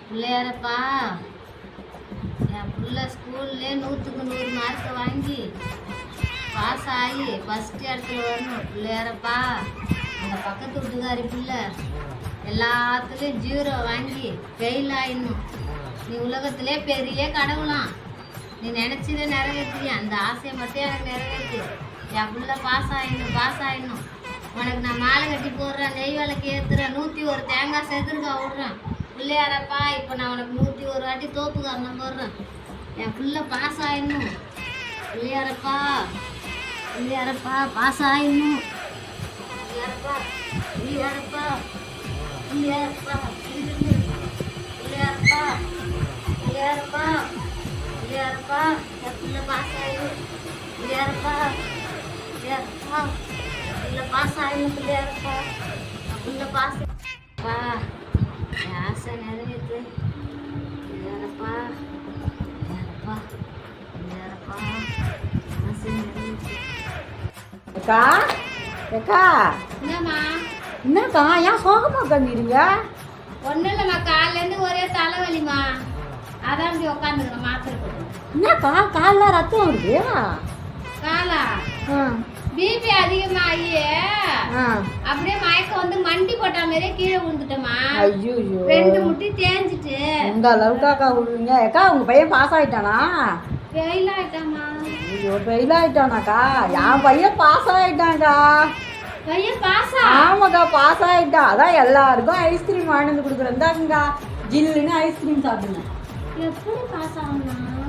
பிள்ளையாரப்பா, என் பிள்ளை ஸ்கூல்லே 100க்கு 100 மார்க்கை வாங்கி பாஸ் ஆகி ஃபஸ்ட் இடத்துல வரணும். பிள்ளையாரப்பா, அந்த பக்கத்து வீட்டுக்காரி பிள்ளை எல்லாத்துலேயும் 0 வாங்கி ஃபெயில் ஆயிடணும். நீ உலகத்திலே பெரிய கடவுளாம். நீ நினச்சதே நிறைவேற்றிய அந்த ஆசையை மட்டும் எனக்கு நிறைவேற்று. என் பிள்ளை பாஸ் ஆகிடணும். உனக்கு நான் மாலை கட்டி போடுறேன், நெய் விளக்கு ஏற்றுறேன், 101 தேங்காய் செதுருக்கா விட்றேன். பிள்ளையாரப்பா, இப்போ நான் உனக்கு 101 வாட்டி தோப்பு காரணம் போடுறேன். என் பிள்ளை பாஸ் ஆகிடணும். பிள்ளையாரப்பா பாஸ் ஆகிடணும். பிள்ளையாரப்பா பிள்ளையாரப்பா பிள்ளையாரப்பா பிள்ளையாரப்பா பிள்ளையாரப்பா பிள்ளையாரப்பா என் பிள்ளை பாஸ் ஆகிடும். பிள்ளையாரப்பா பிள்ளை பாஸ் ஆகிடும். பிள்ளையாரப்பா பிள்ளை பாஸ் என் ஆசை நிறைவேற்று. பிள்ளையாரப்பா பிள்ளையாரப்பா ஆசை நிறைவேற்று. அக்கா அக்கா, என்னம்மா? என்னக்கா ஏன் சோகமா உட்காந்துருங்க? ஒன்றும் இல்லைம்மா, காலையிலேருந்து ஒரே தலைவலிம்மா, அதான் இப்படி உட்காந்துக்கிறேன் மாத்திரை போட்டு. என்னக்கா காலில் ரத்தம் வருது? காலா பிபி அதிகமாகி அப்படியே மயக்கம் வந்து மண்டி போட்ட மாதிரியே கீழே விழுந்துட்டோமா. ஐயோ, 2 முட்டி தேஞ்சிட்டு. இந்த அளவுக்காக்கா விழுவீங்க? அக்கா உங்க பையன் பாஸ் ஆயிட்டானா? ஃபெயில் ஆயிட்டாமா. ஐயோ, ஃபெயில் ஆயிட்டானாக்கா? என் பையன் பாஸ் ஆயிட்டான்க்கா. பையன் பாஸா? ஆமாக்கா, பாஸ் ஆயிட்டான். அதான் எல்லாருக்கும் ஐஸ்கிரீம் வாங்கிட்டு வந்து கொடுக்குறேன். இந்தாங்கக்கா, ஜில்லுன்னு ஐஸ்கிரீம் சாப்பிடுங்க. எப்படி பாஸ் ஆகணும்?